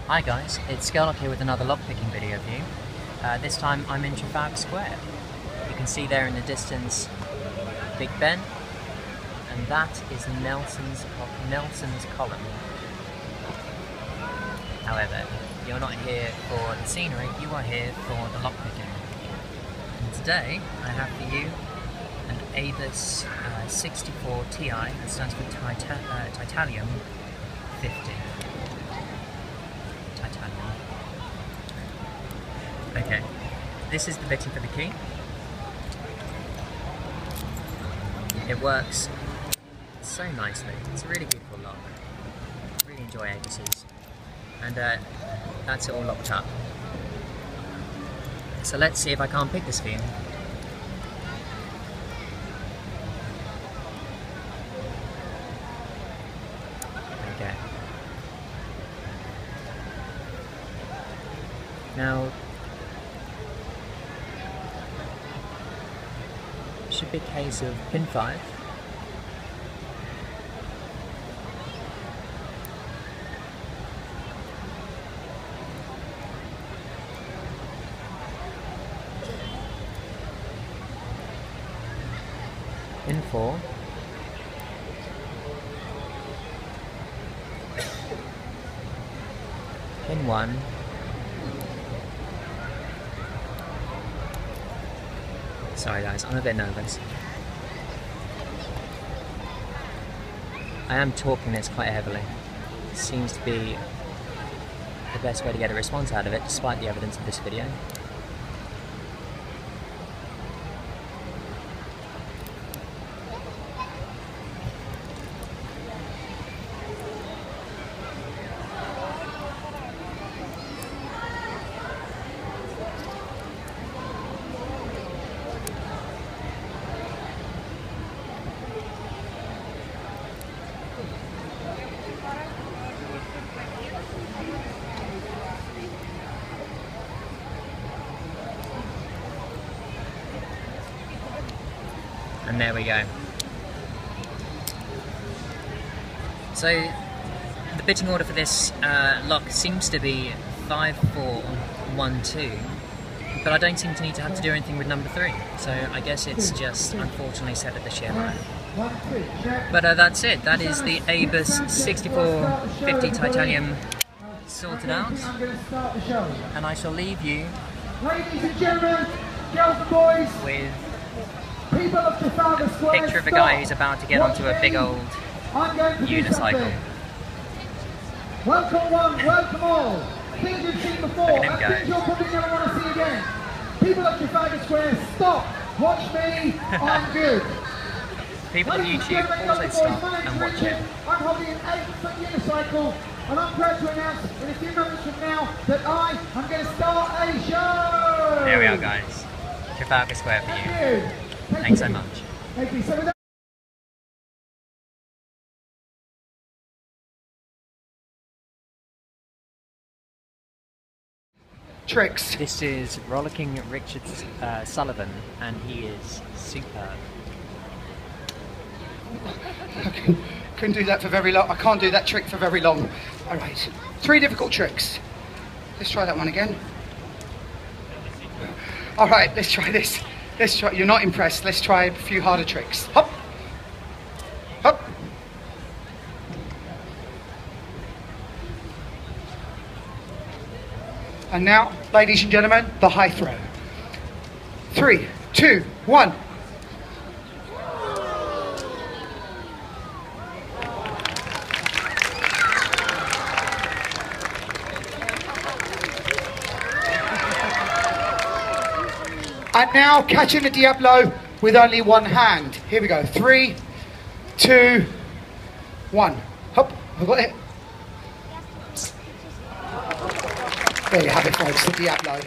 Hi guys, it's Skerlock here with another lockpicking video for you. This time I'm in Trafalgar Square. You can see there in the distance Big Ben, and that is Nelson's Column. However, you're not here for the scenery, you are here for the lockpicking. And today I have for you an Abus 64 Ti, that stands for Titanium 50. Okay, this is the bitting for the key. It works so nicely. It's a really beautiful lock. I really enjoy Abuses. And that's it all locked up. So let's see if I can't pick this for you. Okay. Now, should be a case of pin 5. Pin 4. Pin 1. Sorry guys, I'm a bit nervous. I am talking this quite heavily. It seems to be the best way to get a response out of it, despite the evidence of this video. And there we go. So the bitting order for this lock seems to be 5, 4, 1, 2, but I don't seem to need to have to do anything with number 3. So I guess it's just unfortunately set at the shear line. But that's it. That is the Abus 6450 Titanium sorted out, and I shall leave you, ladies and gentlemen, girls and boys, with people of Trafalgar Square, picture of a guy who's about to get onto a big old unicycle. Welcome one, welcome all. Things you've seen before, Look at him and go. things you'll probably never want to see again. People of Trafalgar Square, stop. Watch me, I'm good. People on YouTube also stop and watch it. I'm holding an 8-foot unicycle, and I'm proud to announce in a few moments from now that I am going to start a show. There we are guys. Trafalgar Square for you. Thanks so much. Thank you. So tricks. This is Rollicking Richard Sullivan, and he is superb. Couldn't do that for very long. I can't do that trick for very long. All right, 3 difficult tricks. Let's try that one again. All right, let's try this. Let's try. You're not impressed. Let's try a few harder tricks. Hop, hop. And now, ladies and gentlemen, the high throw. 3, 2, 1. And now catching the Diablo with only one hand. Here we go. 3, 2, 1. Hop. I've got it. There you have it, folks. The Diablo.